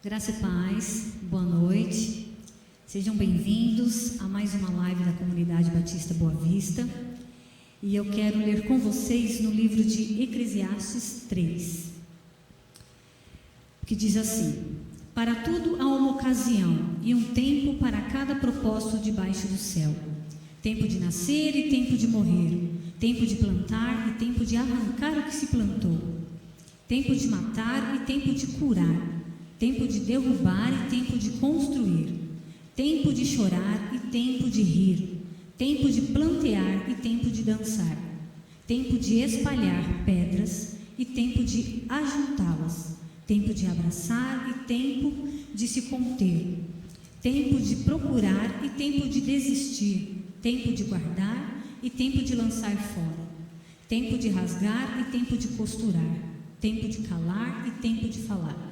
Graça e paz, boa noite, sejam bem-vindos a mais uma live da Comunidade Batista Boa Vista, e eu quero ler com vocês no livro de Eclesiastes 3, que diz assim: para tudo há uma ocasião e um tempo para cada propósito debaixo do céu, tempo de nascer e tempo de morrer, tempo de plantar e tempo de arrancar o que se plantou, tempo de matar e tempo de curar, tempo de derrubar e tempo de construir, tempo de chorar e tempo de rir, tempo de plantear e tempo de dançar, tempo de espalhar pedras e tempo de ajuntá-las, tempo de abraçar e tempo de se conter, tempo de procurar e tempo de desistir, tempo de guardar e tempo de lançar fora, tempo de rasgar e tempo de costurar, tempo de calar e tempo de falar,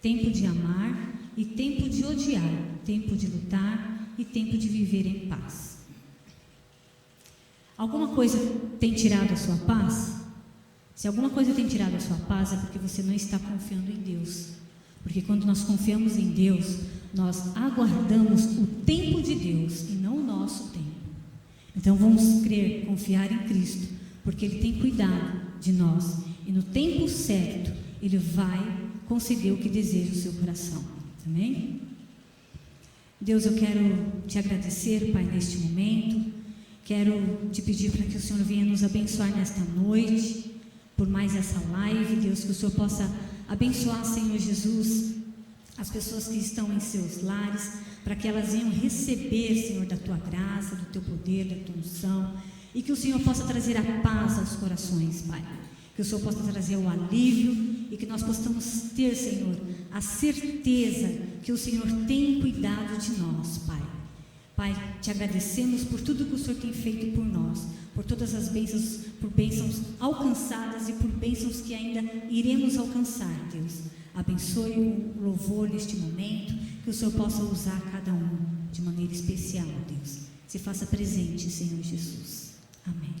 tempo de amar e tempo de odiar, tempo de lutar e tempo de viver em paz. Alguma coisa tem tirado a sua paz? Se alguma coisa tem tirado a sua paz, é porque você não está confiando em Deus. Porque quando nós confiamos em Deus, nós aguardamos o tempo de Deus e não o nosso tempo. Então vamos crer, confiar em Cristo, porque Ele tem cuidado de nós e no tempo certo Ele vai conceder o que deseja o seu coração. Amém? Deus, eu quero te agradecer, Pai, neste momento. Quero te pedir para que o Senhor venha nos abençoar nesta noite, por mais essa live, Deus, que o Senhor possa abençoar, Senhor Jesus, as pessoas que estão em seus lares, para que elas venham receber, Senhor, da tua graça, do teu poder, da tua unção, e que o Senhor possa trazer a paz aos corações, Pai. Que o Senhor possa trazer o alívio e que nós possamos ter, Senhor, a certeza que o Senhor tem cuidado de nós, Pai. Pai, te agradecemos por tudo que o Senhor tem feito por nós, por todas as bênçãos, por bênçãos alcançadas e por bênçãos que ainda iremos alcançar, Deus. Abençoe o louvor neste momento, que o Senhor possa usar cada um de maneira especial, Deus. Se faça presente, Senhor Jesus. Amém.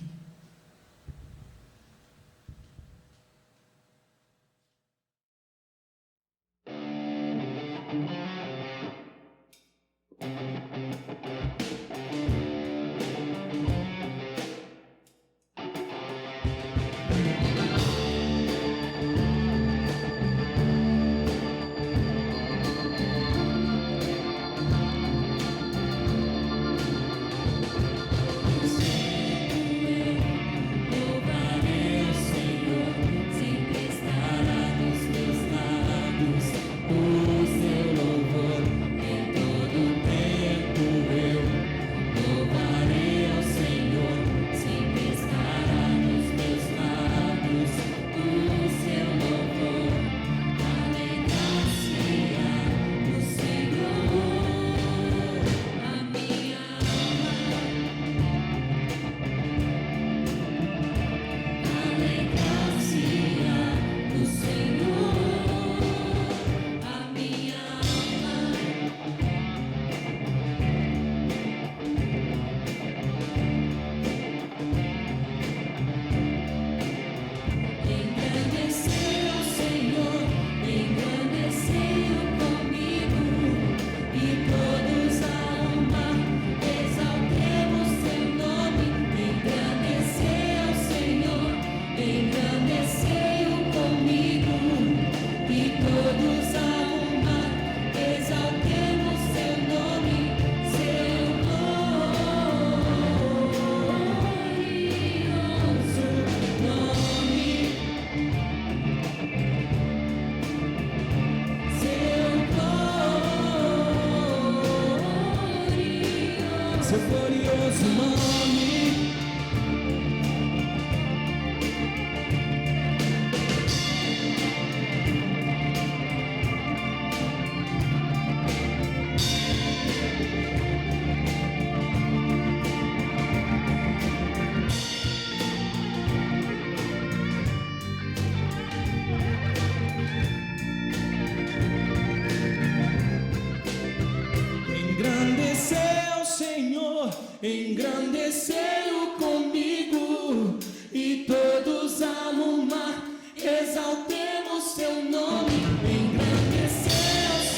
Engrandeceu comigo e todos a louvor, exaltemos seu nome. Engrandeceu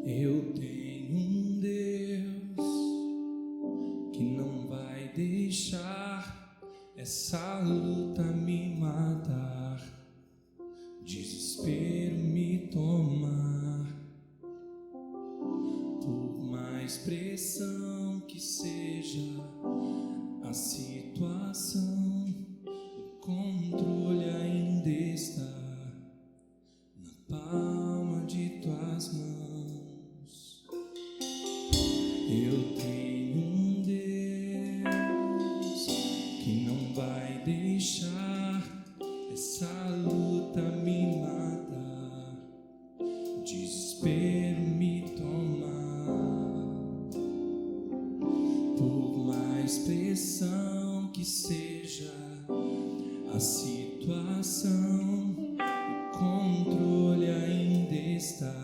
Eu tenho um Deus que não vai deixar essa luta me matar, desespero me tomar. Por mais pressão que seja a situação, o controle ainda está na palma de tuas mãos. Eu tenho um Deus que não vai deixar essa luta me matar, desespero me tomar. Por mais pressão que seja a situação, o controle ainda está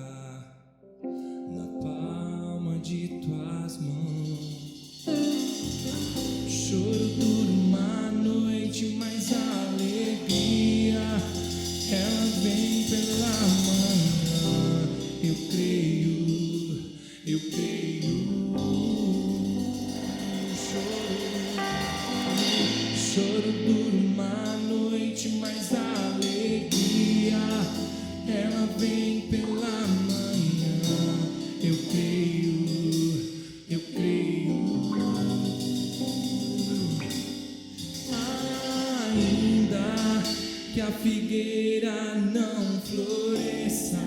na palma de tuas mãos. O choro dura uma noite, mas a alegria ela vem pela manhã. Eu creio, eu creio. O choro dura uma noite, mas a alegria ela vem pela manhã. Eu creio, eu creio. Ainda que a figueira não floresça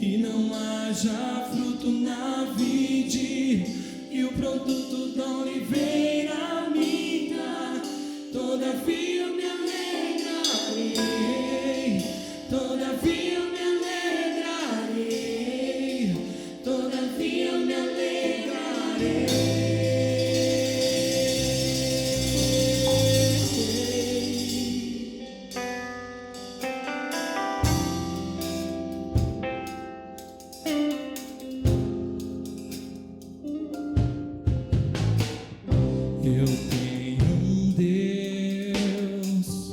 e não haja fruto na vide, e o produto da oliveira minha, todavia eu me alegrarei, todavia eu me alegrarei, todavia eu me alegrarei. Eu tenho um Deus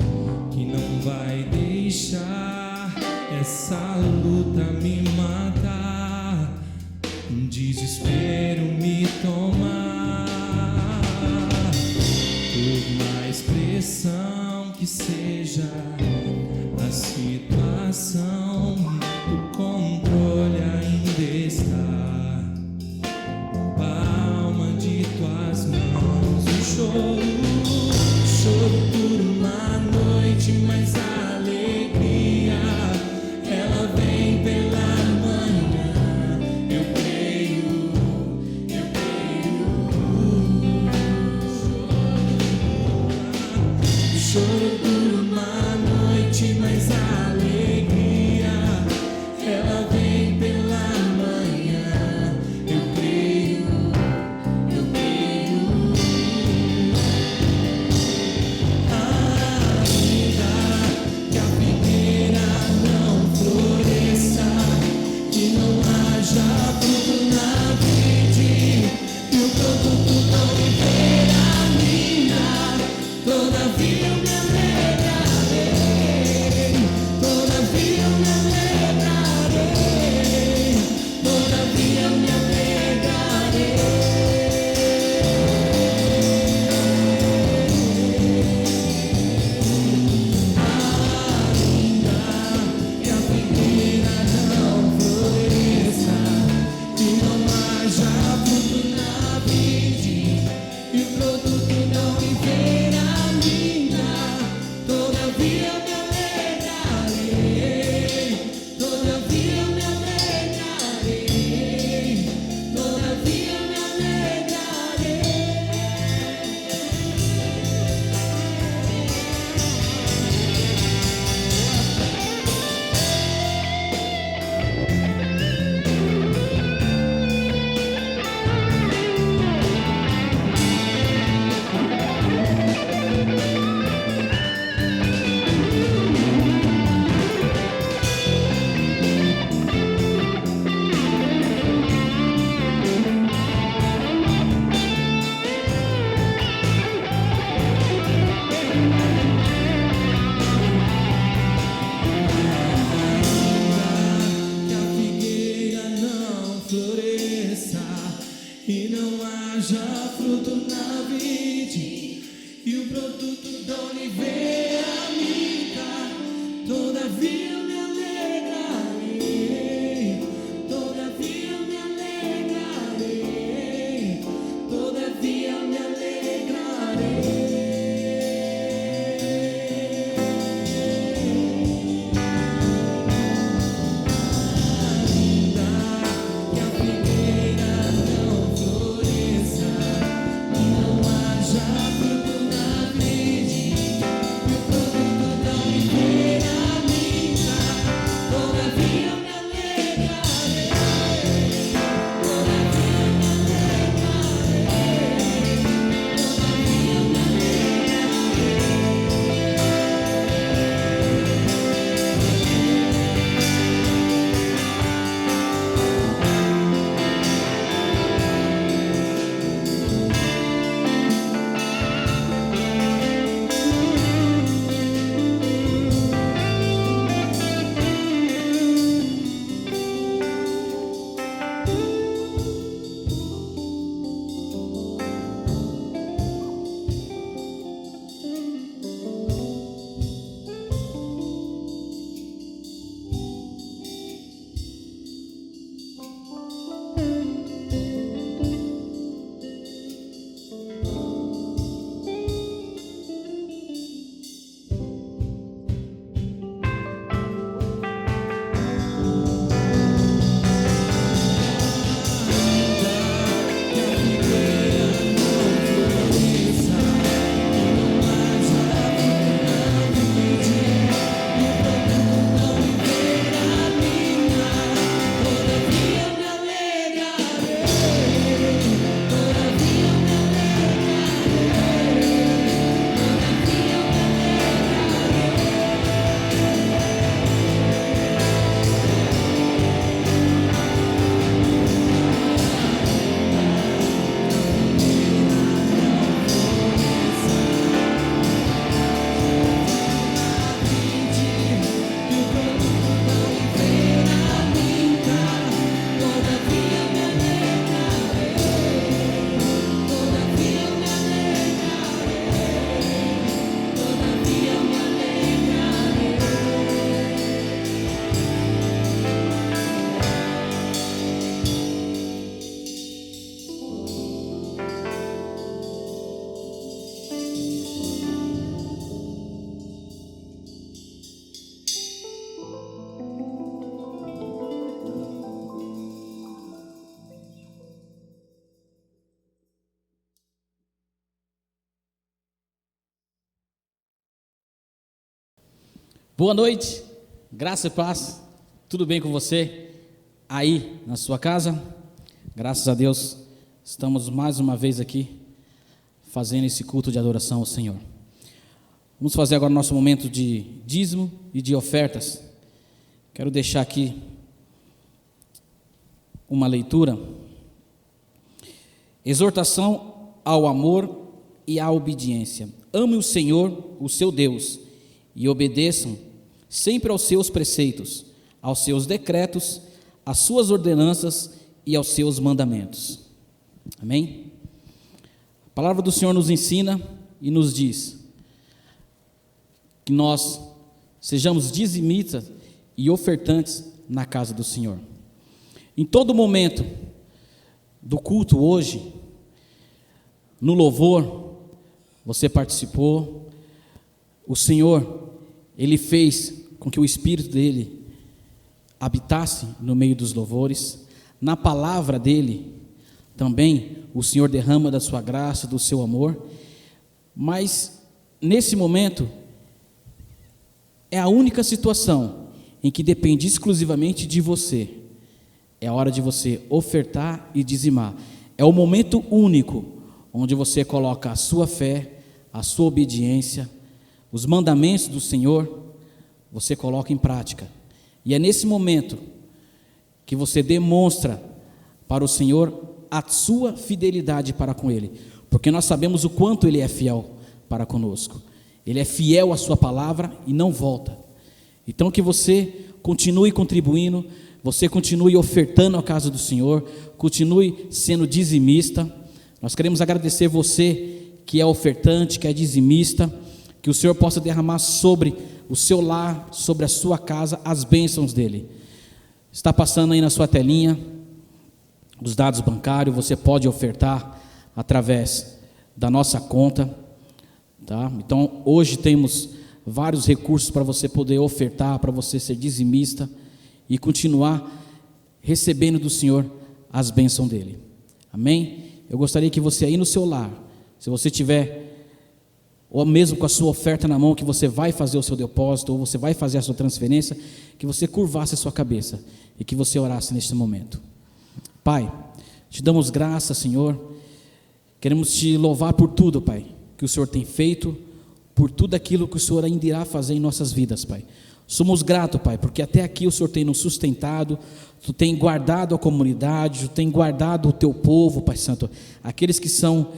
que não vai deixar essa luta me matar, um desespero me tomar. Por mais pressão que seja a situação, o controle ainda está na palma de tuas mãos. O choro dura uma noite, mas a alegria ela vem pela manhã. Eu creio, eu creio. O choro dura uma noite, mas a alegria ela vem pela manhã. Boa noite, graça e paz, tudo bem com você aí na sua casa? Graças a Deus, estamos mais uma vez aqui fazendo esse culto de adoração ao Senhor. Vamos fazer agora o nosso momento de dízimo e de ofertas. Quero deixar aqui uma leitura. Exortação ao amor e à obediência. Ame o Senhor, o seu Deus, e obedeçam sempre aos seus preceitos, aos seus decretos, às suas ordenanças e aos seus mandamentos. Amém? A palavra do Senhor nos ensina e nos diz que nós sejamos dizimistas e ofertantes na casa do Senhor. Em todo momento do culto hoje, no louvor, você participou, o Senhor, Ele fez com que o Espírito dEle habitasse no meio dos louvores, na palavra dEle, também o Senhor derrama da sua graça, do seu amor, mas nesse momento, é a única situação em que depende exclusivamente de você. É a hora de você ofertar e dizimar. É o momento único onde você coloca a sua fé, a sua obediência, os mandamentos do Senhor, você coloca em prática. E é nesse momento que você demonstra para o Senhor a sua fidelidade para com Ele, porque nós sabemos o quanto Ele é fiel para conosco. Ele é fiel à sua palavra e não volta. Então que você continue contribuindo, você continue ofertando à casa do Senhor, continue sendo dizimista. Nós queremos agradecer você que é ofertante, que é dizimista, que o Senhor possa derramar sobre o seu lar, sobre a sua casa, as bênçãos dEle. Está passando aí na sua telinha os dados bancários, você pode ofertar através da nossa conta. Tá? Então hoje temos vários recursos para você poder ofertar, para você ser dizimista e continuar recebendo do Senhor as bênçãos dEle. Amém? Eu gostaria que você aí no seu lar, se você tiver, ou mesmo com a sua oferta na mão, que você vai fazer o seu depósito, ou você vai fazer a sua transferência, que você curvasse a sua cabeça e que você orasse neste momento. Pai, te damos graça, Senhor, queremos te louvar por tudo, Pai, que o Senhor tem feito, por tudo aquilo que o Senhor ainda irá fazer em nossas vidas, Pai. Somos gratos, Pai, porque até aqui o Senhor tem nos sustentado, Tu tem guardado a comunidade, Tu tem guardado o Teu povo, Pai Santo, aqueles que são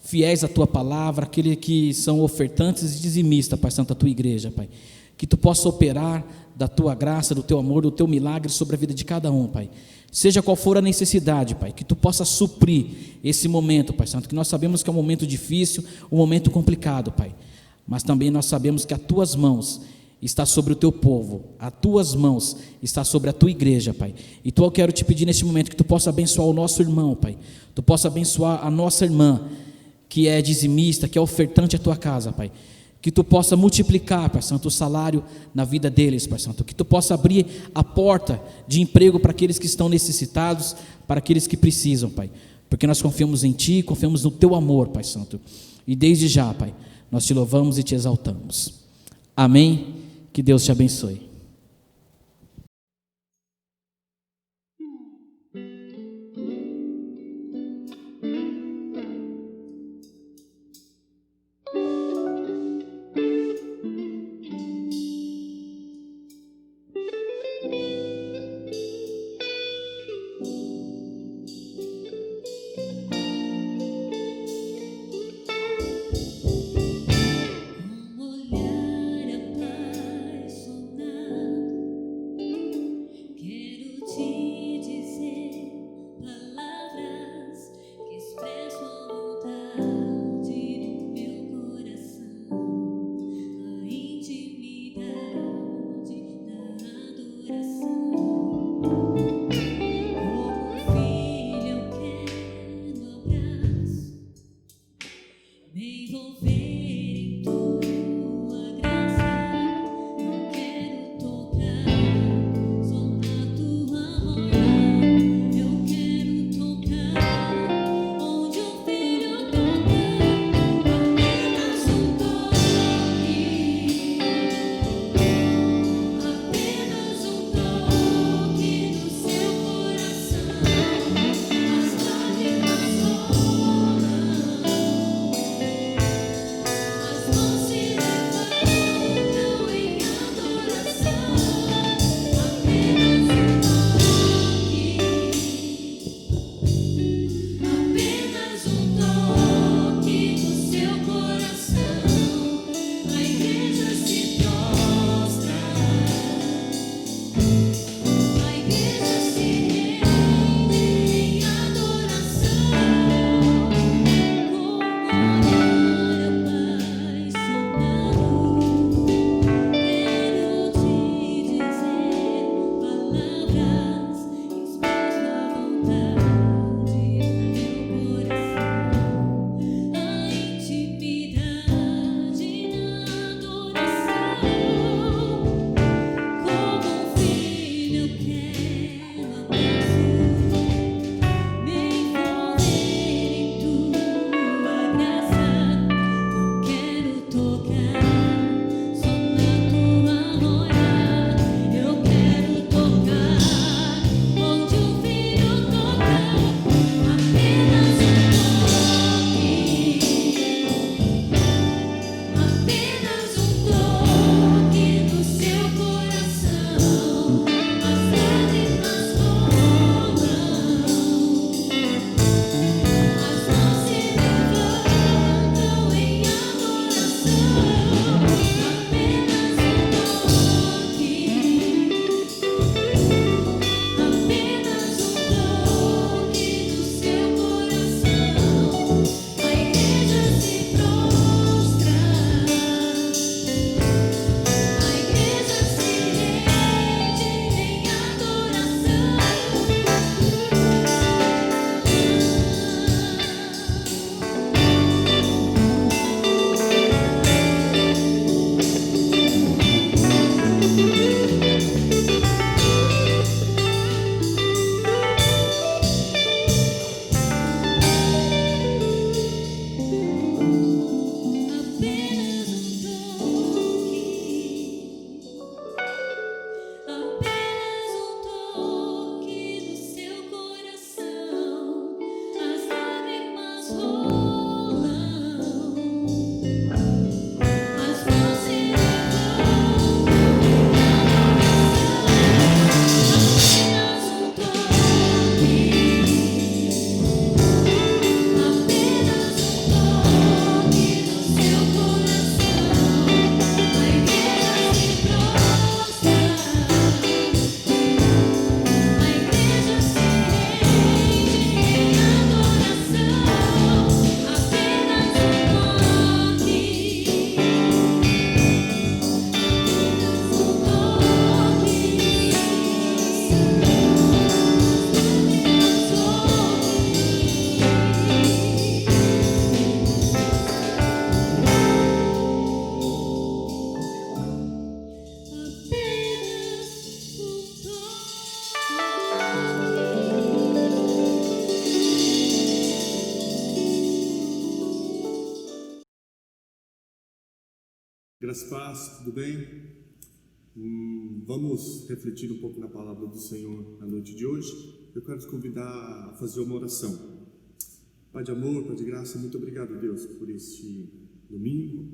fiéis à Tua palavra, aqueles que são ofertantes e dizimistas, Pai Santo, a Tua igreja, Pai. Que Tu possa operar da Tua graça, do Teu amor, do Teu milagre sobre a vida de cada um, Pai. Seja qual for a necessidade, Pai, que Tu possa suprir esse momento, Pai Santo, que nós sabemos que é um momento difícil, um momento complicado, Pai, mas também nós sabemos que as Tuas mãos está sobre o Teu povo, as Tuas mãos está sobre a Tua igreja, Pai. E Tu, eu quero te pedir neste momento que Tu possa abençoar o nosso irmão, Pai, Tu possa abençoar a nossa irmã, que é dizimista, que é ofertante à Tua casa, Pai. Que Tu possa multiplicar, Pai Santo, o salário na vida deles, Pai Santo. Que Tu possa abrir a porta de emprego para aqueles que estão necessitados, para aqueles que precisam, Pai. Porque nós confiamos em Ti, confiamos no Teu amor, Pai Santo. E desde já, Pai, nós Te louvamos e Te exaltamos. Amém? Que Deus Te abençoe. Um olhar apaixonado Graças a Deus, tudo bem? Vamos refletir um pouco na palavra do Senhor na noite de hoje. Eu quero te convidar a fazer uma oração. Pai de amor, Pai de graça, muito obrigado, Deus, por este domingo,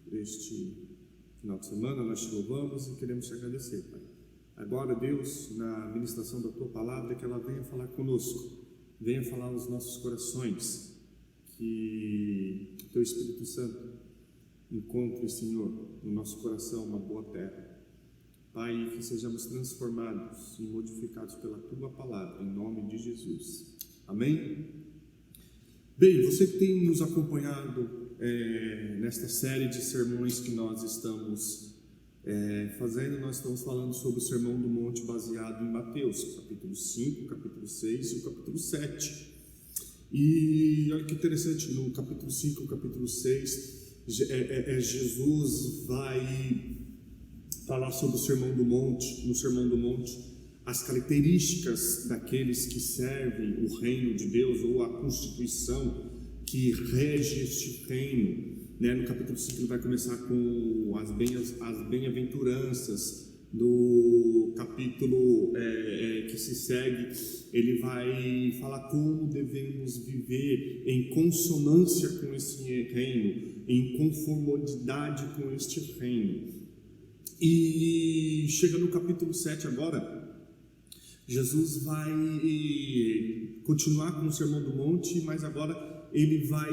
por este final de semana. Nós te louvamos e queremos te agradecer, Pai. Agora, Deus, na ministração da Tua palavra, que ela venha falar conosco, venha falar nos nossos corações, que o Teu Espírito Santo encontre, Senhor, no nosso coração uma boa terra. Pai, que sejamos transformados e modificados pela Tua palavra, em nome de Jesus. Amém? Bem, você que tem nos acompanhado nesta série de sermões que nós estamos fazendo, nós estamos falando sobre o Sermão do Monte baseado em Mateus, capítulo 5, capítulo 6 e o capítulo 7. E olha que interessante, no capítulo 5 e capítulo 6, Jesus vai falar sobre o Sermão do Monte. No Sermão do Monte, as características daqueles que servem o reino de Deus, ou a constituição que rege este reino, né? No capítulo 5 ele vai começar com as bem-aventuranças. No capítulo que se segue, ele vai falar como devemos viver em consonância com esse reino, em conformidade com este reino. E chega no capítulo 7 agora, Jesus vai continuar com o Sermão do Monte, mas agora ele vai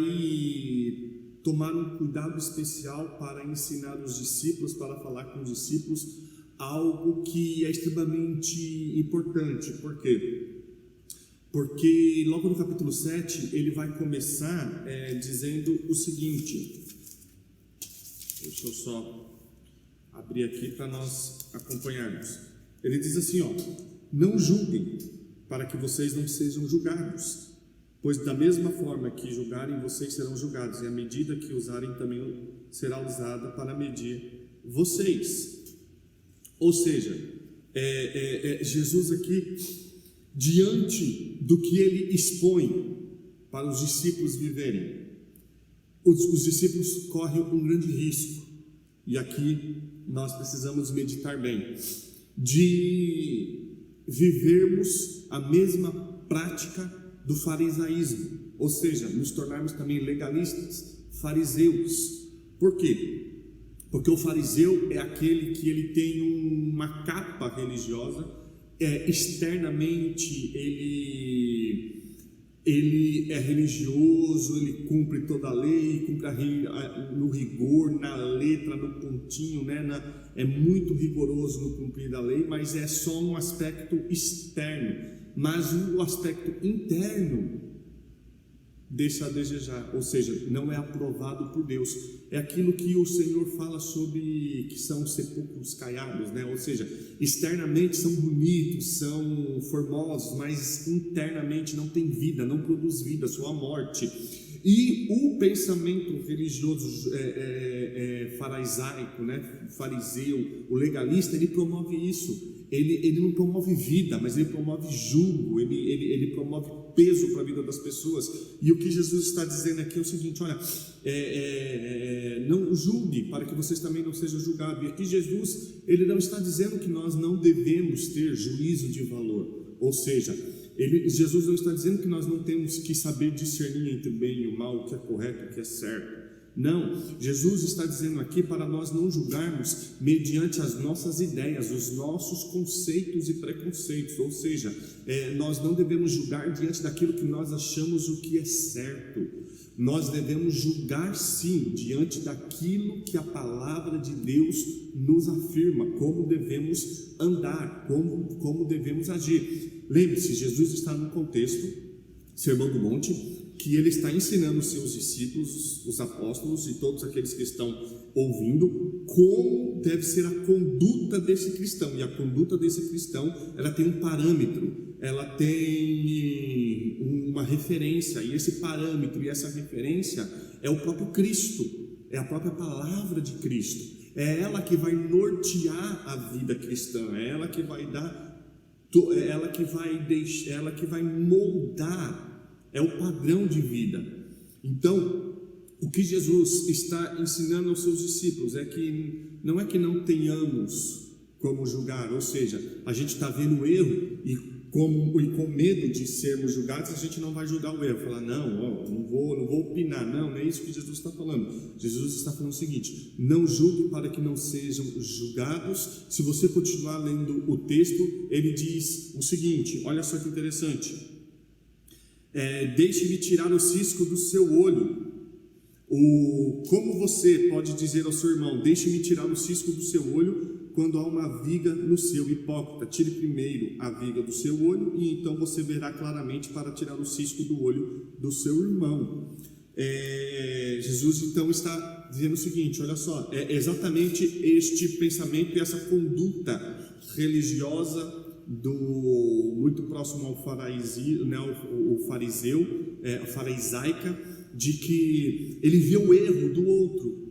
tomar um cuidado especial para ensinar os discípulos, para falar com os discípulos algo que é extremamente importante. Por quê? Porque logo no capítulo 7 ele vai começar dizendo o seguinte, deixa eu só abrir aqui para nós acompanharmos. Ele diz assim, não julguem, para que vocês não sejam julgados, pois da mesma forma que julgarem, vocês serão julgados, e a medida que usarem também será usada para medir vocês. Ou seja, Jesus aqui, diante do que ele expõe para os discípulos viverem, os discípulos correm um grande risco, e aqui nós precisamos meditar bem, de vivermos a mesma prática do farisaísmo, ou seja, nos tornarmos também legalistas, fariseus. Por quê? Porque o fariseu é aquele que ele tem uma capa religiosa, externamente ele é religioso, ele cumpre toda a lei, cumpre no rigor, na letra, no pontinho, né? É muito rigoroso no cumprir da lei, mas é só um aspecto externo. Mas o aspecto interno deixa a desejar, ou seja, não é aprovado por Deus. É aquilo que o Senhor fala sobre que são sepulcros caiados, né? Ou seja, externamente são bonitos, são formosos, mas internamente não tem vida, não produz vida, só a morte. E o pensamento religioso farisaico, né? Fariseu, o legalista, ele promove isso. Ele não promove vida, mas ele promove julgo, ele promove peso para a vida das pessoas. E o que Jesus está dizendo aqui é o seguinte, olha, não julgue, para que vocês também não sejam julgados. E aqui Jesus, ele não está dizendo que nós não devemos ter juízo de valor, ou seja, Jesus não está dizendo que nós não temos que saber discernir entre o bem e o mal, o que é correto e o que é certo. Não, Jesus está dizendo aqui para nós não julgarmos mediante as nossas ideias, os nossos conceitos e preconceitos, ou seja, nós não devemos julgar diante daquilo que nós achamos o que é certo. Nós devemos julgar sim diante daquilo que a palavra de Deus nos afirma, como devemos andar, como devemos agir. Lembre-se, Jesus está num contexto, Sermão do Monte, que ele está ensinando os seus discípulos, os apóstolos e todos aqueles que estão ouvindo, como deve ser a conduta desse cristão. E a conduta desse cristão, ela tem um parâmetro, ela tem uma referência, e esse parâmetro e essa referência é o próprio Cristo, é a própria palavra de Cristo. É ela que vai nortear a vida cristã, é ela que vai ela que vai moldar, é o padrão de vida. Então, O que Jesus está ensinando aos seus discípulos é que não tenhamos como julgar, ou seja, a gente está vendo o erro e com medo de sermos julgados, a gente não vai julgar o erro, falar, não vou opinar, não é isso que Jesus está falando. Jesus está falando o seguinte: não julgue para que não sejam julgados. Se você continuar lendo o texto, ele diz o seguinte, olha só que interessante, deixe-me tirar o cisco do seu olho. Como você pode dizer ao seu irmão, deixe-me tirar o cisco do seu olho, quando há uma viga no seu? Hipócrita, tire primeiro a viga do seu olho, e então você verá claramente para tirar o cisco do olho do seu irmão. Jesus então está dizendo o seguinte, olha só, é exatamente este pensamento e essa conduta religiosa muito próximo ao farisaica, de que ele vê o erro do outro,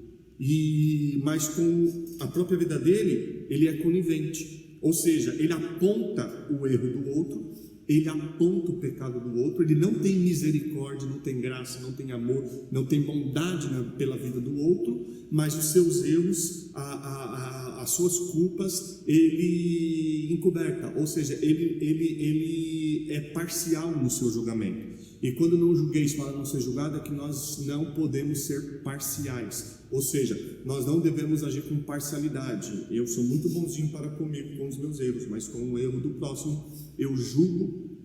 mas com a própria vida dele, ele é conivente, ou seja, ele aponta o erro do outro, ele aponta o pecado do outro, ele não tem misericórdia, não tem graça, não tem amor, não tem bondade pela vida do outro, mas os seus erros, as suas culpas, ele encoberta, ou seja, ele é parcial no seu julgamento. E quando não julgueis para não ser julgado, é que nós não podemos ser parciais, ou seja, nós não devemos agir com parcialidade. Eu sou muito bonzinho para comigo com os meus erros, mas com o erro do próximo eu julgo,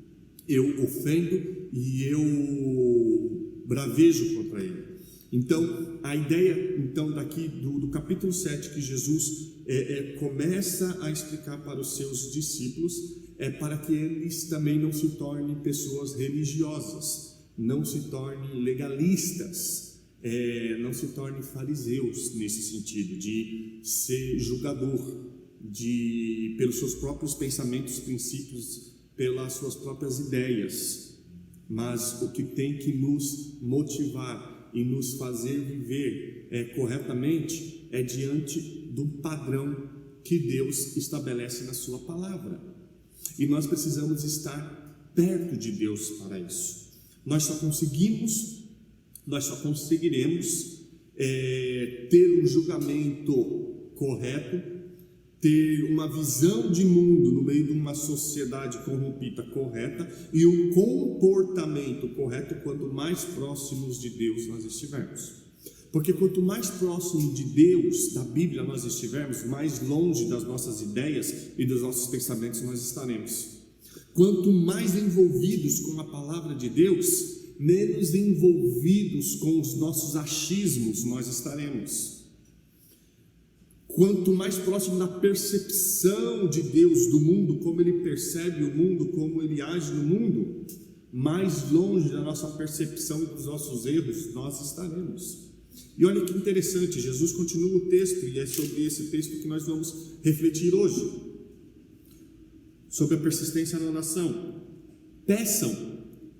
eu ofendo e eu bravejo contra ele. Então, a ideia daqui do capítulo 7 que Jesus começa a explicar para os seus discípulos é para que eles também não se tornem pessoas religiosas, não se tornem legalistas, não se tornem fariseus nesse sentido, de ser julgador, pelos seus próprios pensamentos, princípios, pelas suas próprias ideias. Mas o que tem que nos motivar e nos fazer viver corretamente é diante do padrão que Deus estabelece na sua palavra. E nós precisamos estar perto de Deus para isso. Nós só conseguiremos ter um julgamento correto, ter uma visão de mundo no meio de uma sociedade corrompida correta e um comportamento correto quanto mais próximos de Deus nós estivermos. Porque quanto mais próximo de Deus, da Bíblia nós estivermos, mais longe das nossas ideias e dos nossos pensamentos nós estaremos. Quanto mais envolvidos com a palavra de Deus, menos envolvidos com os nossos achismos nós estaremos. Quanto mais próximo da percepção de Deus do mundo, como Ele percebe o mundo, como Ele age no mundo, mais longe da nossa percepção e dos nossos erros nós estaremos. E olha que interessante, Jesus continua o texto, e é sobre esse texto que nós vamos refletir hoje, sobre a persistência na oração. Peçam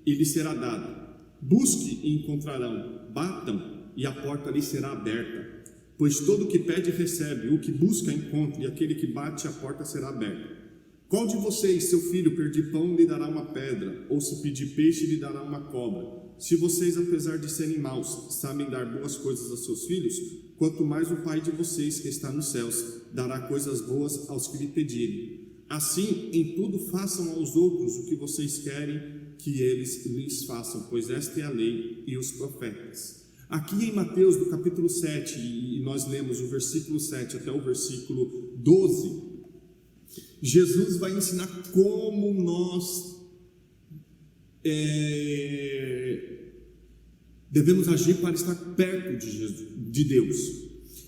e lhes será dado, busquem e encontrarão, batam e a porta lhes será aberta, pois todo o que pede recebe, o que busca encontra, e aquele que bate a porta será aberta. Qual de vocês, seu filho, pedir pão, lhe dará uma pedra, ou se pedir peixe, lhe dará uma cobra? Se vocês, apesar de serem maus, sabem dar boas coisas aos seus filhos, quanto mais o Pai de vocês, que está nos céus, dará coisas boas aos que lhe pedirem. Assim, em tudo façam aos outros o que vocês querem que eles lhes façam, pois esta é a lei e os profetas. Aqui em Mateus, do capítulo 7, e nós lemos o versículo 7 até o versículo 12, Jesus vai ensinar como nós devemos agir para estar perto de Deus.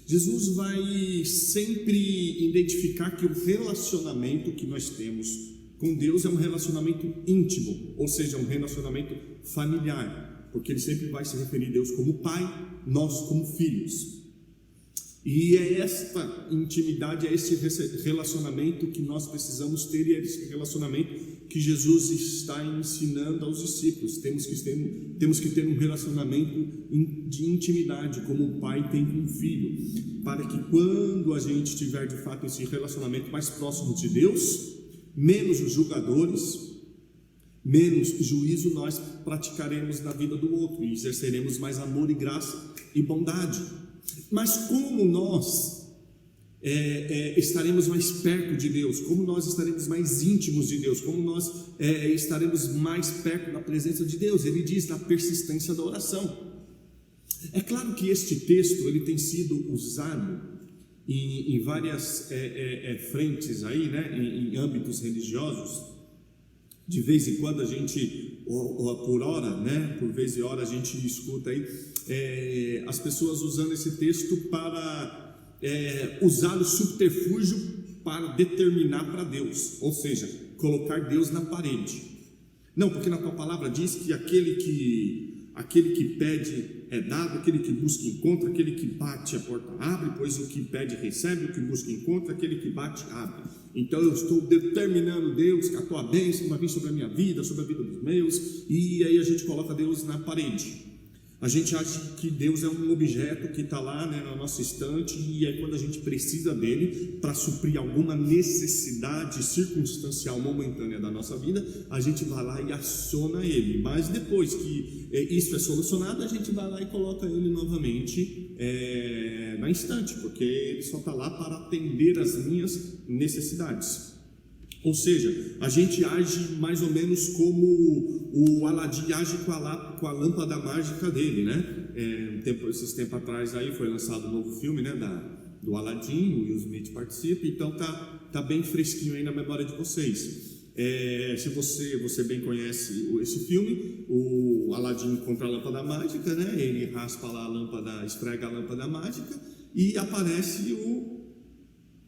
Jesus vai sempre identificar que o relacionamento que nós temos com Deus é um relacionamento íntimo, ou seja, um relacionamento familiar, porque ele sempre vai se referir a Deus como Pai, nós como filhos. E é esta intimidade, é esse relacionamento que nós precisamos ter, e é esse relacionamento que Jesus está ensinando aos discípulos. Temos que ter um relacionamento de intimidade, como o pai tem com o filho, para que quando a gente tiver de fato esse relacionamento mais próximo de Deus, menos os julgadores, menos juízo nós praticaremos na vida do outro e exerceremos mais amor e graça e bondade. Mas como nós estaremos mais perto de Deus, como nós estaremos mais íntimos de Deus, como nós estaremos mais perto da presença de Deus? Ele diz na persistência da oração. É claro que este texto ele tem sido usado em várias frentes aí, né, em âmbitos religiosos. De vez em quando a gente, por hora, né, por vez e hora a gente escuta aí as pessoas usando esse texto para usar o subterfúgio para determinar para Deus, ou seja, colocar Deus na parede. Não, porque na tua palavra diz que aquele que pede é dado, aquele que busca encontra, aquele que bate a porta abre, pois o que pede recebe, o que busca encontra, aquele que bate abre. Então eu estou determinando, Deus, que a tua bênção vai vir sobre a minha vida, sobre a vida dos meus, e aí a gente coloca Deus na parede. A gente acha que Deus é um objeto que está lá, né, na nossa estante, e aí quando a gente precisa dele para suprir alguma necessidade circunstancial momentânea da nossa vida, a gente vai lá e aciona ele. Mas depois que isso é solucionado, a gente vai lá e coloca ele novamente na estante, porque ele só está lá para atender as minhas necessidades. Ou seja, a gente age mais ou menos como o Aladim age com a lâmpada mágica dele, né? Esses tempos atrás aí foi lançado um novo filme, né, do Aladim, o Will Smith participa, então tá bem fresquinho aí na memória de vocês. Se você bem conhece esse filme, o Aladim encontra a lâmpada mágica, né? Ele raspa lá a lâmpada, esfrega a lâmpada mágica e aparece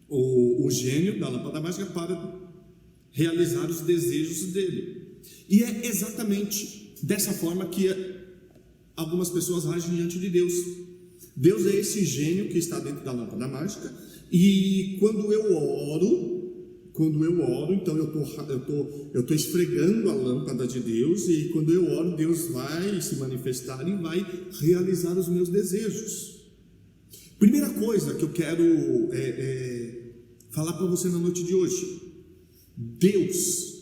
o gênio da lâmpada mágica para realizar os desejos dele. E é exatamente dessa forma que algumas pessoas agem diante de Deus. Deus é esse gênio que está dentro da lâmpada mágica, e quando eu oro, então eu tô esfregando a lâmpada de Deus, e quando eu oro, Deus vai se manifestar e vai realizar os meus desejos. Primeira coisa que eu quero falar para você na noite de hoje: Deus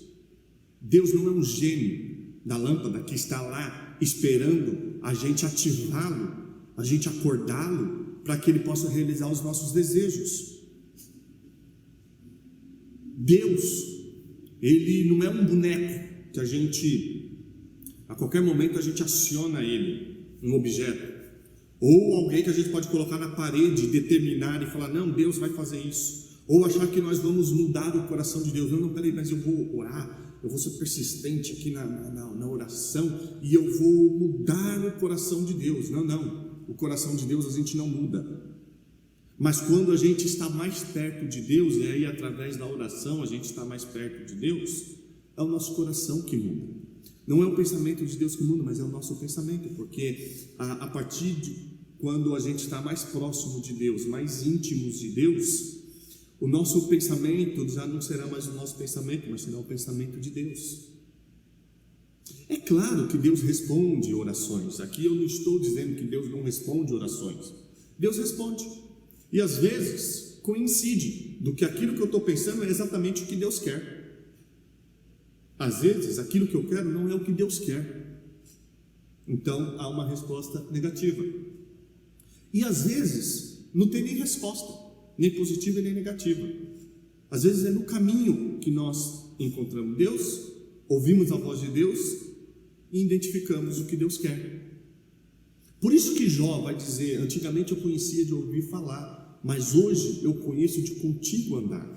não é um gênio da lâmpada que está lá esperando a gente ativá-lo, a gente acordá-lo para que ele possa realizar os nossos desejos. Deus, ele não é um boneco que a qualquer momento a gente aciona ele, um objeto, ou alguém que a gente pode colocar na parede, determinar e falar, não, Deus vai fazer isso. Ou achar que nós vamos mudar o coração de Deus. Não, peraí, mas eu vou orar, eu vou ser persistente aqui na oração e eu vou mudar o coração de Deus. Não, o coração de Deus a gente não muda. Mas quando a gente está mais perto de Deus, e aí através da oração a gente está mais perto de Deus, é o nosso coração que muda. Não é o pensamento de Deus que muda, mas é o nosso pensamento, porque a partir de quando a gente está mais próximo de Deus, mais íntimos de Deus, o nosso pensamento já não será mais o nosso pensamento, mas será o pensamento de Deus. É claro que Deus responde orações. Aqui eu não estou dizendo que Deus não responde orações. Deus responde. E às vezes coincide do que aquilo que eu estou pensando é exatamente o que Deus quer. Às vezes aquilo que eu quero não é o que Deus quer. Então há uma resposta negativa. E às vezes não tem nem resposta, nem positiva nem negativa. Às vezes é no caminho que nós encontramos Deus, ouvimos a voz de Deus e identificamos o que Deus quer. Por isso que Jó vai dizer, antigamente eu conhecia de ouvir falar, mas hoje eu conheço de contigo andar.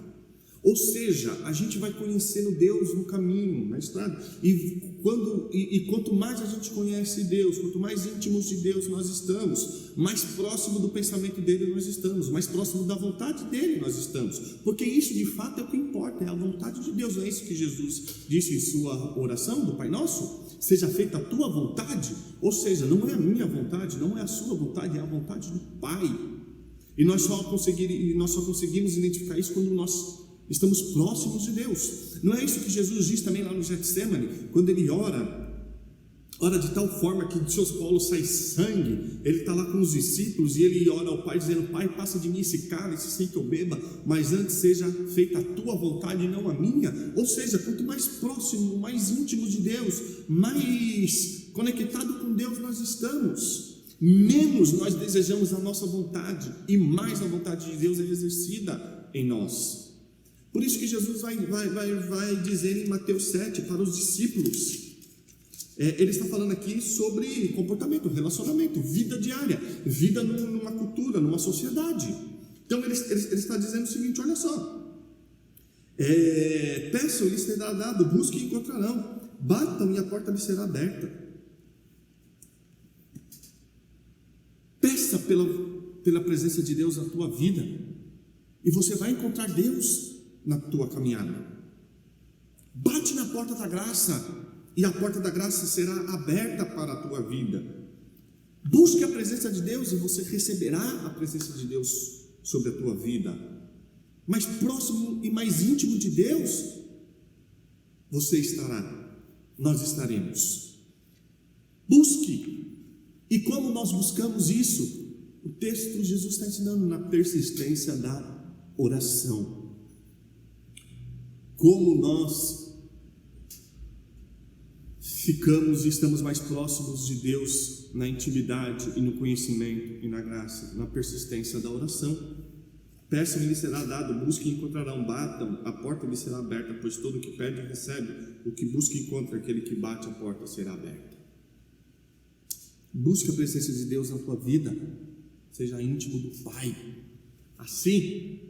Ou seja, a gente vai conhecendo Deus no caminho, na estrada. E quanto mais a gente conhece Deus, quanto mais íntimos de Deus nós estamos, mais próximo do pensamento dele nós estamos, mais próximo da vontade dele nós estamos. Porque isso de fato é o que importa, é a vontade de Deus. Não é isso que Jesus disse em sua oração do Pai Nosso? Seja feita a tua vontade. Ou seja, não é a minha vontade, não é a sua vontade, é a vontade do Pai. E nós só conseguimos identificar isso quando nós estamos próximos de Deus. Não é isso que Jesus diz também lá no Getsemane, quando ele ora Ora, de tal forma que de seus polos sai sangue. Ele está lá com os discípulos e ele ora ao Pai dizendo: Pai, passa de mim esse cálice sem que eu beba, mas antes seja feita a tua vontade e não a minha. Ou seja, quanto mais próximo, mais íntimo de Deus, mais conectado com Deus nós estamos, menos nós desejamos a nossa vontade e mais a vontade de Deus é exercida em nós. Por isso que Jesus vai dizer em Mateus 7 para os discípulos. Ele está falando aqui sobre comportamento, relacionamento, vida diária, vida numa cultura, numa sociedade. Então ele está dizendo o seguinte: olha só, peçam e lhes será dado, busquem e encontrarão, batam e a porta lhes será aberta. Peça pela presença de Deus na tua vida e você vai encontrar Deus na tua caminhada. Bate na porta da graça e a porta da graça será aberta para a tua vida. Busque a presença de Deus e você receberá a presença de Deus sobre a tua vida. Mais próximo e mais íntimo de Deus você estará, nós estaremos. Busque. E como nós buscamos isso? O texto de Jesus está ensinando na persistência da oração. Como nós ficamos e estamos mais próximos de Deus na intimidade e no conhecimento e na graça, na persistência da oração. Peçam e lhe será dado, busquem e encontrarão, batam, a porta lhe será aberta, pois todo o que pede recebe, o que busca encontra, aquele que bate a porta será aberta. Busque a presença de Deus na tua vida, seja íntimo do Pai. Assim,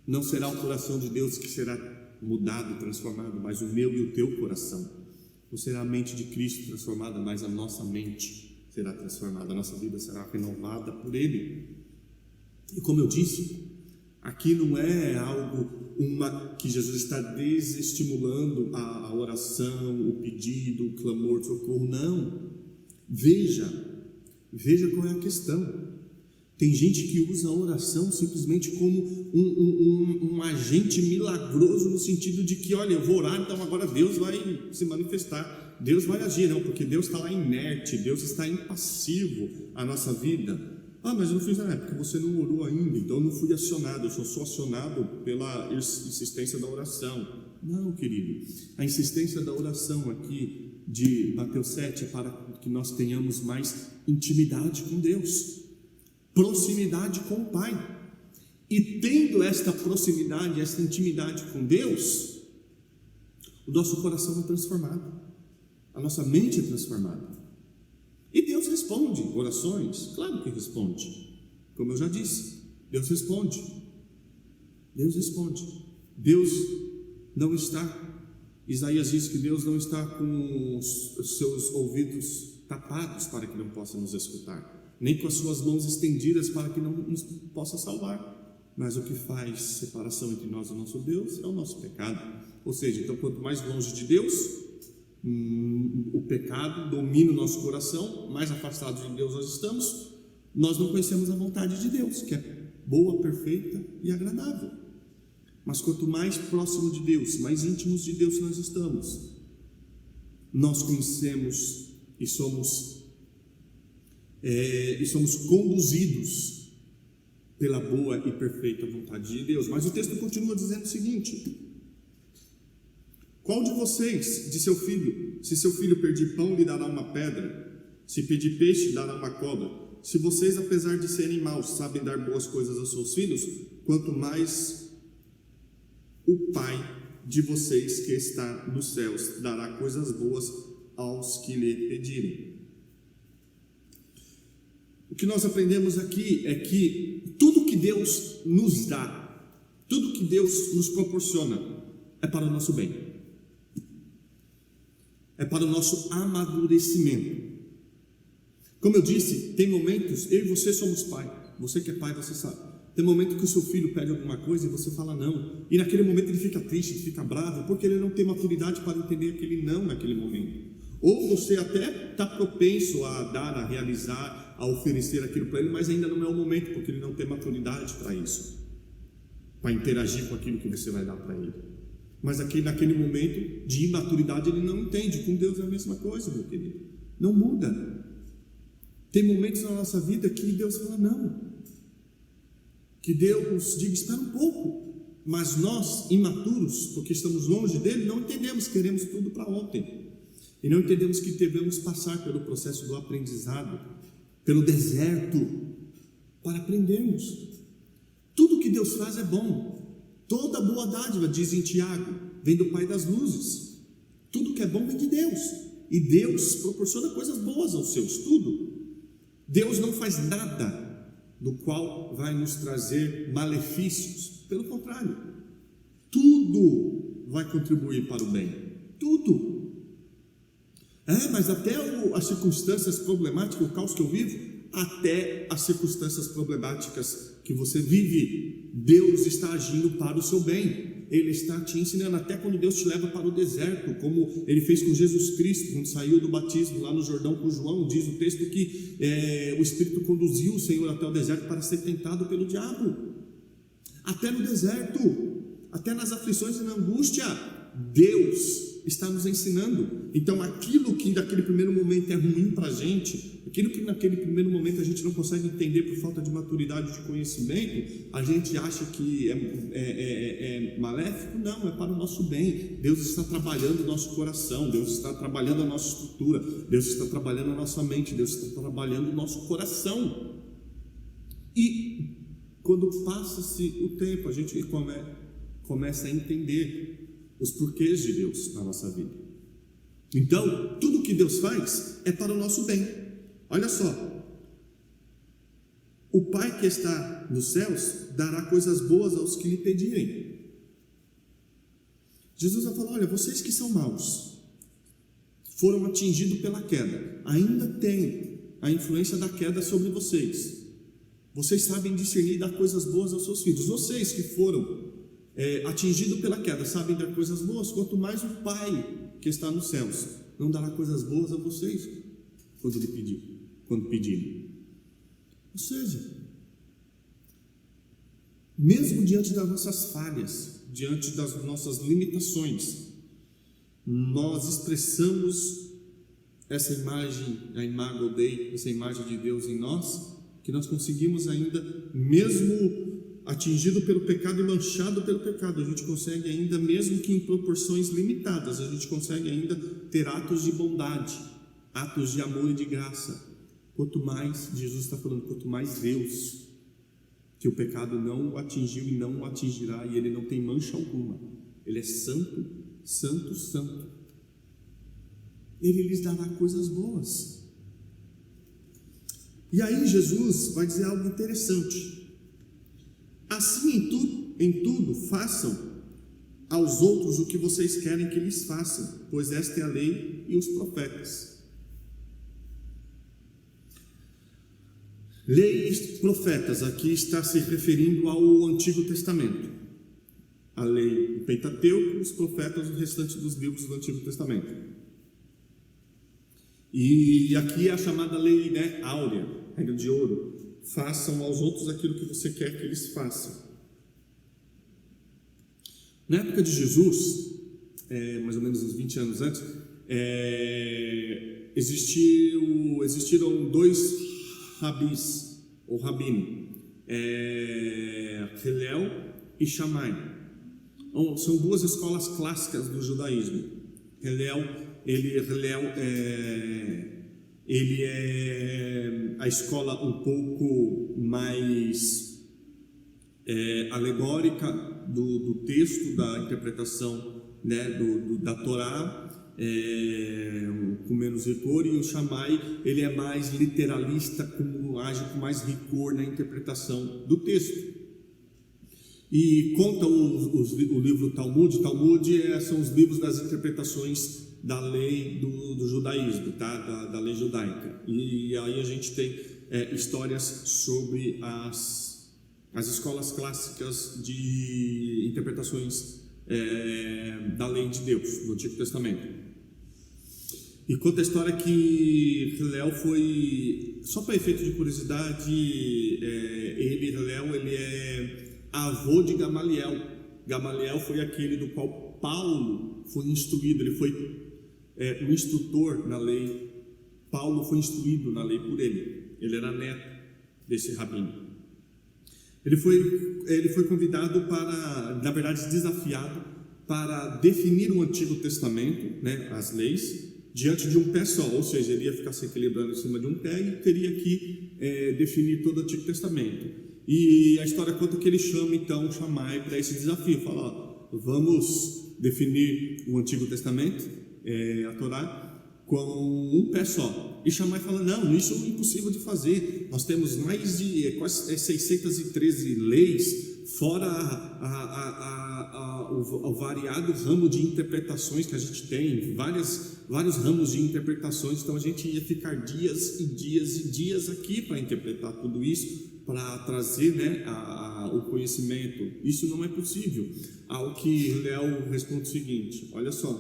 não será o coração de Deus que será mudado, transformado, mas o meu e o teu coração. Não será a mente de Cristo transformada, mas a nossa mente será transformada, a nossa vida será renovada por Ele. E como eu disse, aqui não é algo que Jesus está desestimulando a oração, o pedido, o clamor de socorro, não. Veja qual é a questão. Tem gente que usa a oração simplesmente como um agente milagroso, no sentido de que, olha, eu vou orar, então agora Deus vai se manifestar, Deus vai agir. Não, porque Deus está lá inerte, Deus está impassivo à nossa vida. Mas eu não fiz nada, porque você não orou ainda, então eu não fui acionado, eu só sou acionado pela insistência da oração. Não, querido, a insistência da oração aqui de Mateus 7 é para que nós tenhamos mais intimidade com Deus, proximidade com o Pai. E tendo esta proximidade, esta intimidade com Deus, o nosso coração é transformado, a nossa mente é transformada. E Deus responde orações, claro que responde. Como eu já disse, Deus responde. Deus responde. Deus não está, Isaías diz que Deus não está com os seus ouvidos tapados para que não possa nos escutar, nem com as suas mãos estendidas para que não nos possa salvar. Mas o que faz separação entre nós e o nosso Deus é o nosso pecado. Ou seja, então quanto mais longe de Deus, o pecado domina o nosso coração, mais afastados de Deus nós estamos, nós não conhecemos a vontade de Deus, que é boa, perfeita e agradável. Mas quanto mais próximo de Deus, mais íntimos de Deus nós estamos, nós conhecemos e somos conduzidos pela boa e perfeita vontade de Deus. Mas o texto continua dizendo o seguinte: qual de vocês, de seu filho, se seu filho pedir pão, lhe dará uma pedra? Se pedir peixe, dará uma cobra? Se vocês, apesar de serem maus, sabem dar boas coisas aos seus filhos, quanto mais o Pai de vocês que está nos céus dará coisas boas aos que lhe pedirem. O que nós aprendemos aqui é que tudo que Deus nos dá, tudo que Deus nos proporciona, é para o nosso bem, é para o nosso amadurecimento. Como eu disse, tem momentos, eu e você somos pai, você que é pai, você sabe. Tem momento que o seu filho pede alguma coisa e você fala não, e naquele momento ele fica triste, ele fica bravo, porque ele não tem maturidade para entender aquele não naquele momento. Ou você até está propenso a dar, a realizar, a oferecer aquilo para ele, mas ainda não é o momento, porque ele não tem maturidade para isso, para interagir com aquilo que você vai dar para ele. Mas aqui naquele momento de imaturidade ele não entende. Com Deus é a mesma coisa, meu querido. Não muda. Tem momentos na nossa vida que Deus fala não. Que Deus diga, espera um pouco. Mas nós, imaturos, porque estamos longe dele, não entendemos, queremos tudo para ontem. E não entendemos que devemos passar pelo processo do aprendizado, pelo deserto, para aprendermos. Tudo que Deus faz é bom. Toda boa dádiva, diz em Tiago, vem do Pai das luzes. Tudo que é bom vem de Deus. E Deus proporciona coisas boas aos seus, tudo. Deus não faz nada do qual vai nos trazer malefícios. Pelo contrário, tudo vai contribuir para o bem. Tudo. Mas até as circunstâncias problemáticas, o caos que eu vivo, até as circunstâncias problemáticas que você vive, Deus está agindo para o seu bem. Ele está te ensinando, até quando Deus te leva para o deserto, como Ele fez com Jesus Cristo, quando saiu do batismo lá no Jordão com João. Diz o texto que o Espírito conduziu o Senhor até o deserto para ser tentado pelo diabo. Até no deserto, até nas aflições e na angústia, Deus está nos ensinando. Então aquilo que naquele primeiro momento é ruim para a gente, aquilo que naquele primeiro momento a gente não consegue entender por falta de maturidade, de conhecimento, a gente acha que é maléfico. Não, é para o nosso bem. Deus está trabalhando o nosso coração, Deus está trabalhando a nossa estrutura, Deus está trabalhando a nossa mente, Deus está trabalhando o nosso coração. E quando passa-se o tempo, a gente começa a entender os porquês de Deus na nossa vida. Então, tudo que Deus faz é para o nosso bem. Olha só, o Pai que está nos céus dará coisas boas aos que lhe pedirem. Jesus vai falar, olha, vocês que são maus, foram atingidos pela queda, ainda tem a influência da queda sobre vocês. Vocês sabem discernir e dar coisas boas aos seus filhos. Vocês que foram atingidos pela queda sabem dar coisas boas, quanto mais o Pai que está nos céus não dará coisas boas a vocês quando pedirem. Ou seja, mesmo diante das nossas falhas, diante das nossas limitações, nós expressamos essa imagem, a imago Dei, essa imagem de Deus em nós, que nós conseguimos ainda, mesmo atingido pelo pecado e manchado pelo pecado, a gente consegue ainda, mesmo que em proporções limitadas, a gente consegue ainda ter atos de bondade, atos de amor e de graça. Quanto mais, Jesus está falando, quanto mais Deus, que o pecado não o atingiu e não o atingirá, e Ele não tem mancha alguma, Ele é santo, santo, santo, Ele lhes dará coisas boas. E aí Jesus vai dizer algo interessante. Assim em tudo façam aos outros o que vocês querem que lhes façam, pois esta é a lei e os profetas. Lei e profetas, aqui está se referindo ao Antigo Testamento. A lei, o Pentateuco, os profetas, o restante dos livros do Antigo Testamento. E aqui é a chamada lei, áurea, regra de ouro. Façam aos outros aquilo que você quer que eles façam. Na época de Jesus, mais ou menos uns 20 anos antes, existiram dois rabis, ou rabino, Hillel e Shammai. São duas escolas clássicas do judaísmo. Hillel é a escola um pouco mais alegórica do texto, da interpretação, da Torá, com menos rigor, e o Shammai, ele é mais literalista, age com mais rigor na interpretação do texto. E conta o livro Talmud. São os livros das interpretações da lei do judaísmo, da lei judaica. E aí a gente tem histórias sobre as escolas clássicas de interpretações da lei de Deus no Antigo Testamento. E conta a história que Hillel foi, só para efeito de curiosidade, Hillel é avô de Gamaliel. Gamaliel foi aquele do qual Paulo foi instruído, ele foi o instrutor na lei. Paulo foi instruído na lei por ele. Ele era neto desse rabino. Ele foi convidado para, na verdade, desafiado para definir o Antigo Testamento, né, as leis, diante de um pé só, ou seja, ele ia ficar se equilibrando em cima de um pé e teria que definir todo o Antigo Testamento. E a história conta que ele chama então Shammai para esse desafio, fala: ó, vamos definir o Antigo Testamento, a Torá, com um pé só. E Shammai fala: não, isso é impossível de fazer, nós temos mais de quase 613 leis, fora o variado ramo de interpretações que a gente tem, vários ramos de interpretações. Então a gente ia ficar dias e dias e dias aqui para interpretar tudo isso, para trazer, né, o conhecimento. Isso não é possível. Ao que Léo responde o seguinte: olha só,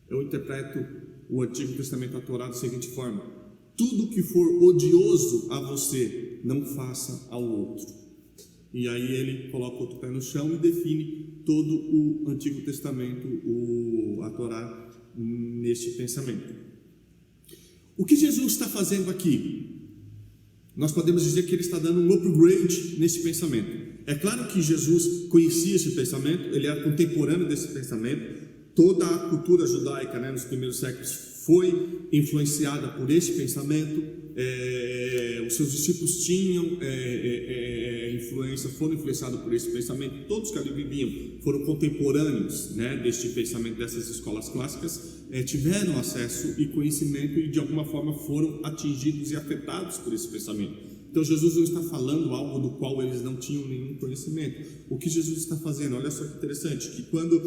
eu interpreto o Antigo Testamento, a Torá, da seguinte forma: tudo que for odioso a você, não faça ao outro. E aí ele coloca outro pé no chão e define todo o Antigo Testamento, a Torá, neste pensamento. O que Jesus está fazendo aqui? Nós podemos dizer que ele está dando um upgrade nesse pensamento. É claro que Jesus conhecia esse pensamento, ele era contemporâneo desse pensamento. Toda a cultura judaica, né, nos primeiros séculos foi influenciada por esse pensamento. Os seus discípulos tinham foram influenciados por esse pensamento. Todos que ali viviam foram contemporâneos, né, deste pensamento, dessas escolas clássicas, tiveram acesso e conhecimento e de alguma forma foram atingidos e afetados por esse pensamento. Então Jesus não está falando algo do qual eles não tinham nenhum conhecimento. O que Jesus está fazendo, olha só que interessante, que quando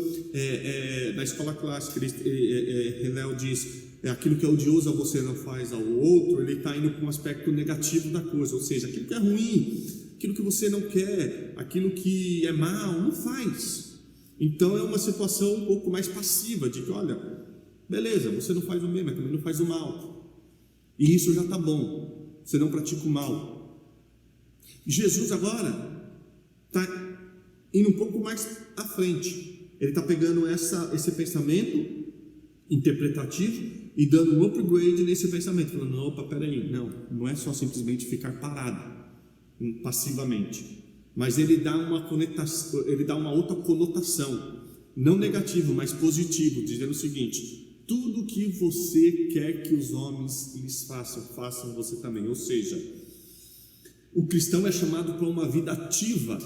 na escola clássica Hillel diz: aquilo que é odioso a você não faz ao outro, ele está indo para um aspecto negativo da coisa, ou seja, aquilo que é ruim, aquilo que você não quer, aquilo que é mal, não faz. Então é uma situação um pouco mais passiva, de que, olha, beleza, você não faz o bem, mas também não faz o mal, e isso já está bom, você não pratica o mal. Jesus agora está indo um pouco mais à frente, ele está pegando esse pensamento interpretativo e dando um upgrade nesse pensamento, falando: opa, peraí, não é só simplesmente ficar parado passivamente, mas ele dá uma outra conotação, não negativo, mas positivo, dizendo o seguinte: tudo que você quer que os homens lhes façam, façam você também. Ou seja, o cristão é chamado para uma vida ativa,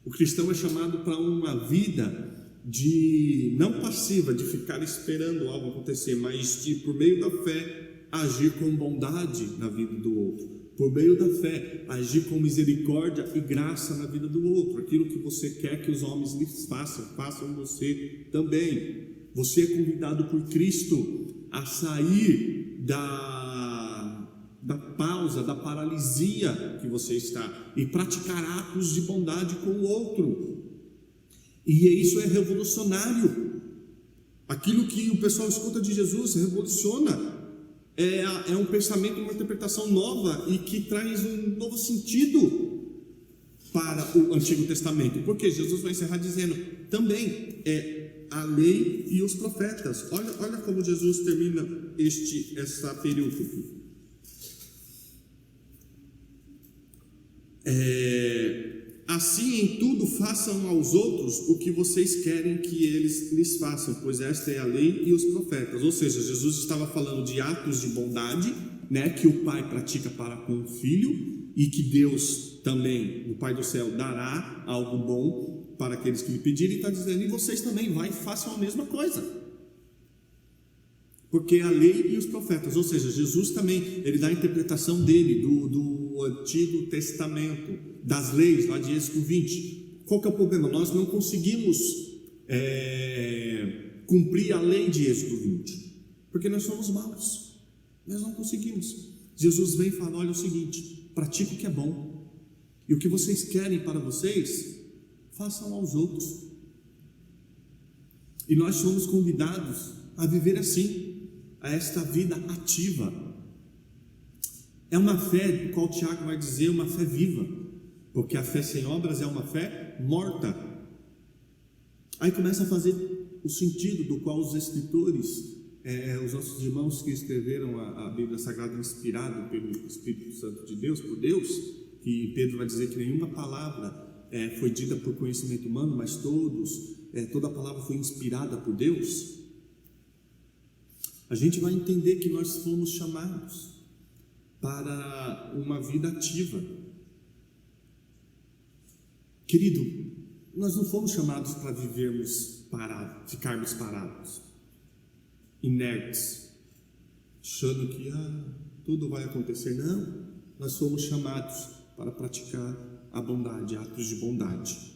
o cristão é chamado para uma vida não passiva, de ficar esperando algo acontecer, mas de, por meio da fé, agir com bondade na vida do outro, por meio da fé, agir com misericórdia e graça na vida do outro. Aquilo que você quer que os homens lhes façam, façam você também. Você é convidado por Cristo a sair da pausa, da paralisia que você está, e praticar atos de bondade com o outro. E isso é revolucionário. Aquilo que o pessoal escuta de Jesus revoluciona. É um pensamento, uma interpretação nova e que traz um novo sentido para o Antigo Testamento. Porque Jesus vai encerrar dizendo também a lei e os profetas. Olha como Jesus termina essa período. Assim, em tudo façam aos outros o que vocês querem que eles lhes façam, pois esta é a lei e os profetas. Ou seja, Jesus estava falando de atos de bondade, né, que o Pai pratica para com o Filho, e que Deus também, o Pai do céu, dará algo bom para aqueles que lhe pedirem. Está dizendo: e vocês também façam a mesma coisa, porque a lei e os profetas. Ou seja, Jesus também, ele dá a interpretação dele do Antigo Testamento, das leis lá de Êxodo 20. Qual que é o problema? Nós não conseguimos cumprir a lei de Êxodo 20, porque nós somos maus, nós não conseguimos. Jesus vem e fala: olha, é o seguinte, pratique o que é bom, e o que vocês querem para vocês, façam aos outros. E nós somos convidados a viver assim, a esta vida ativa. É uma fé, qual Tiago vai dizer, uma fé viva, porque a fé sem obras é uma fé morta. Aí começa a fazer o sentido do qual os escritores os nossos irmãos que escreveram a Bíblia Sagrada inspirado pelo Espírito Santo de Deus, por Deus, que Pedro vai dizer que nenhuma palavra foi dita por conhecimento humano, mas toda a palavra foi inspirada por Deus. A gente vai entender que nós fomos chamados para uma vida ativa. Querido, nós não fomos chamados para vivermos parados, ficarmos parados, inertes, achando que tudo vai acontecer. Não, nós fomos chamados para praticar a bondade, atos de bondade.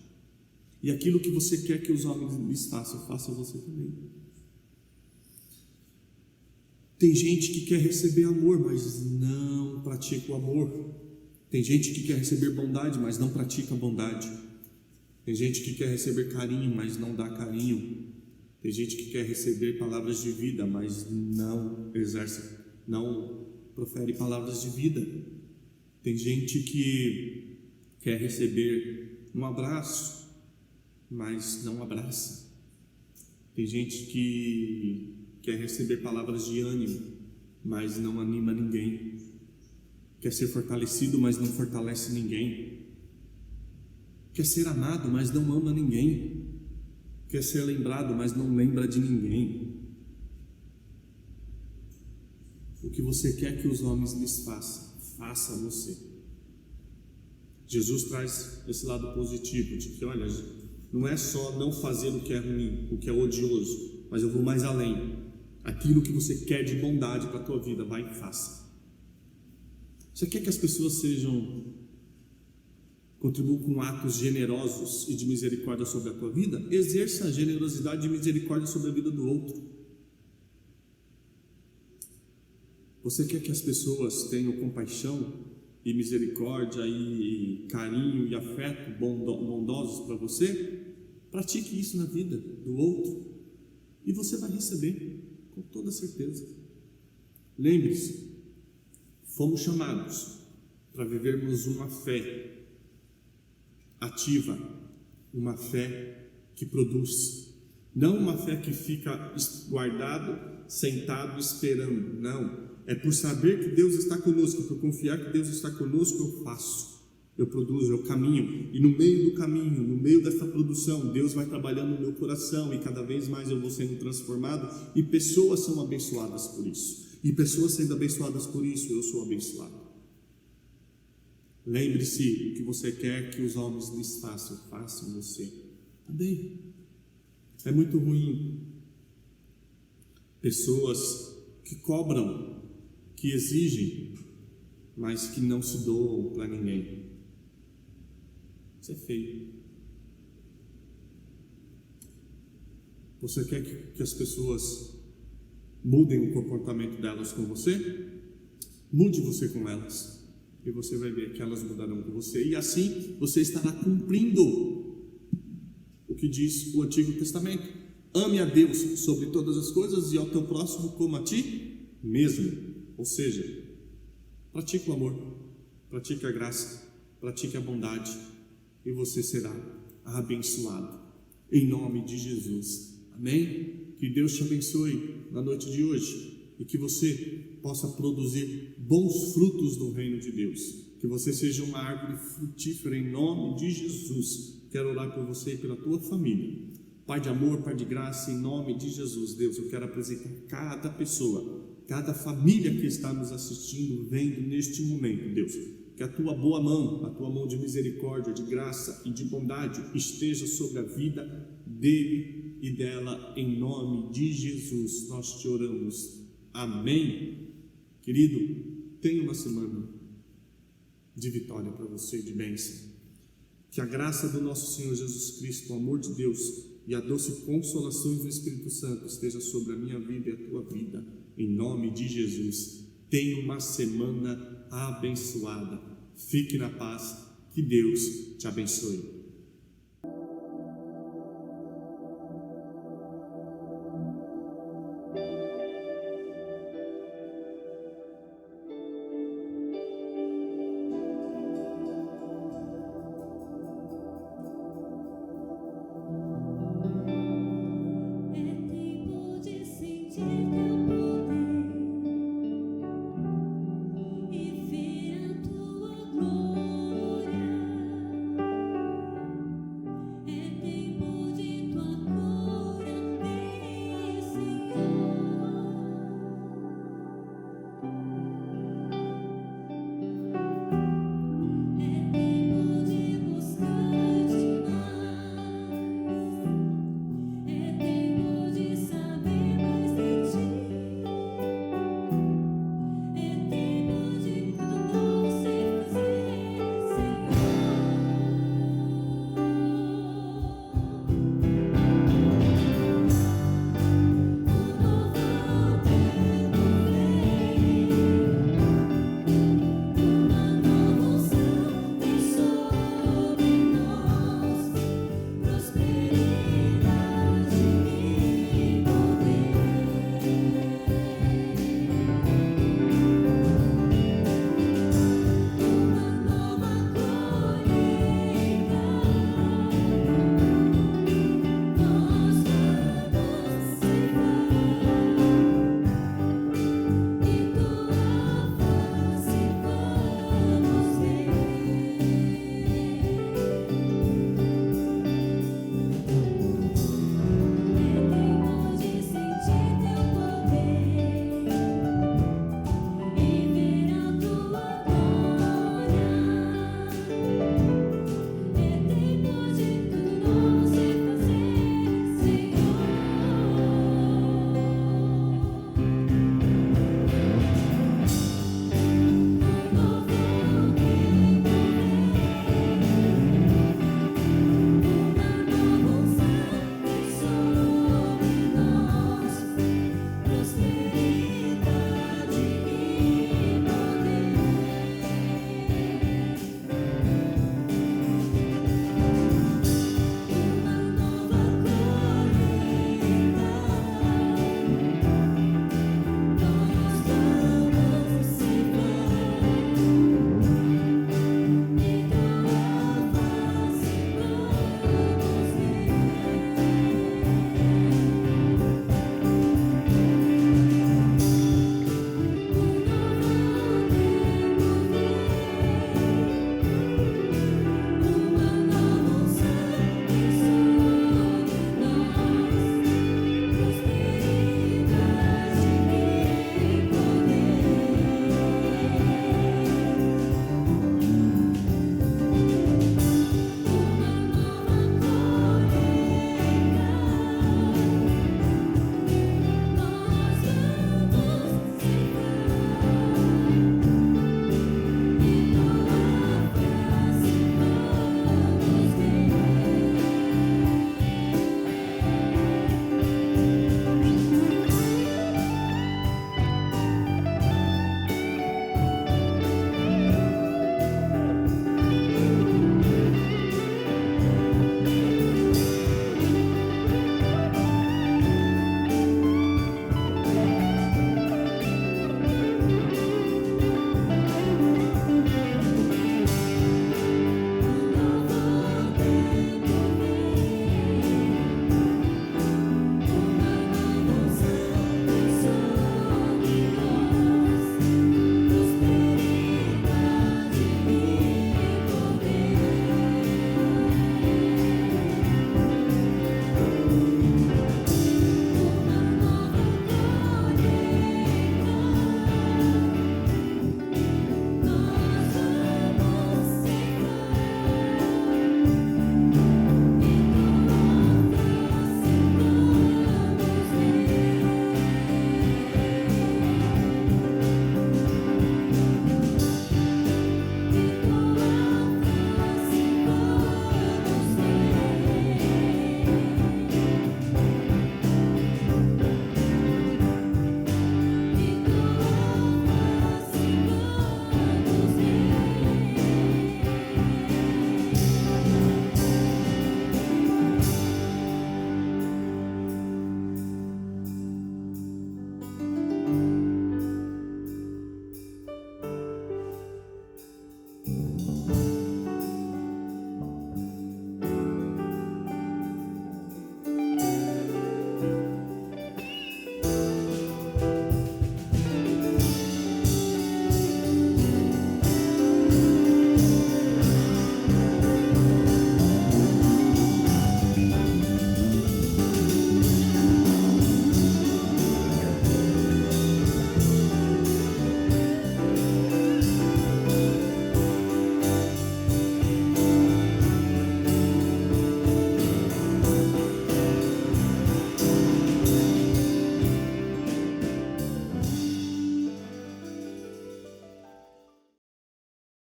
E aquilo que você quer que os homens lhes façam, faça você também. Tem gente que quer receber amor, mas não pratica o amor. Tem gente que quer receber bondade, mas não pratica a bondade. Tem gente que quer receber carinho, mas não dá carinho. Tem gente que quer receber palavras de vida, mas não profere palavras de vida. Tem gente que quer receber um abraço, mas não abraça. Tem gente que quer receber palavras de ânimo, mas não anima ninguém. Quer ser fortalecido, mas não fortalece ninguém. Quer ser amado, mas não ama ninguém. Quer ser lembrado, mas não lembra de ninguém. O que você quer que os homens lhes façam, faça você. Jesus traz esse lado positivo, de que, olha, não é só não fazer o que é ruim, o que é odioso, mas eu vou mais além. Aquilo que você quer de bondade para a tua vida, vai e faça. Você quer que as pessoas contribuam com atos generosos e de misericórdia sobre a tua vida? Exerça a generosidade e misericórdia sobre a vida do outro. Você quer que as pessoas tenham compaixão e misericórdia e carinho e afeto bondosos para você? Pratique isso na vida do outro e você vai receber, com toda certeza. Lembre-se, fomos chamados para vivermos uma fé ativa, uma fé que produz, não uma fé que fica guardado, sentado, esperando. Não, é por saber que Deus está conosco, por confiar que Deus está conosco, eu faço, eu produzo, eu caminho, e no meio do caminho, no meio dessa produção, Deus vai trabalhando no meu coração, e cada vez mais eu vou sendo transformado, e pessoas são abençoadas por isso, e pessoas sendo abençoadas por isso, eu sou abençoado. Lembre-se, o que você quer que os homens lhes façam, façam você também. É muito ruim pessoas que cobram, que exigem, mas que não se doam para ninguém. Isso é feio. Você quer que as pessoas mudem o comportamento delas com você? Mude você com elas. E você vai ver que elas mudarão com você. E assim você estará cumprindo o que diz o Antigo Testamento. Ame a Deus sobre todas as coisas e ao teu próximo como a ti mesmo. Ou seja, pratique o amor, pratique a graça, pratique a bondade e você será abençoado. Em nome de Jesus. Amém? Que Deus te abençoe na noite de hoje e que você possa produzir bons frutos do reino de Deus. Que você seja uma árvore frutífera em nome de Jesus. Quero orar por você e pela tua família. Pai de amor, Pai de graça, em nome de Jesus, Deus, eu quero apresentar cada pessoa, cada família que está nos assistindo, vendo neste momento, Deus, que a tua boa mão, a tua mão de misericórdia, de graça e de bondade esteja sobre a vida dele e dela, em nome de Jesus, nós te oramos. Amém. Querido, tenha uma semana de vitória para você, de bênção. Que a graça do nosso Senhor Jesus Cristo, o amor de Deus e a doce consolação do Espírito Santo esteja sobre a minha vida e a tua vida, em nome de Jesus. Tenha uma semana abençoada. Fique na paz. Que Deus te abençoe.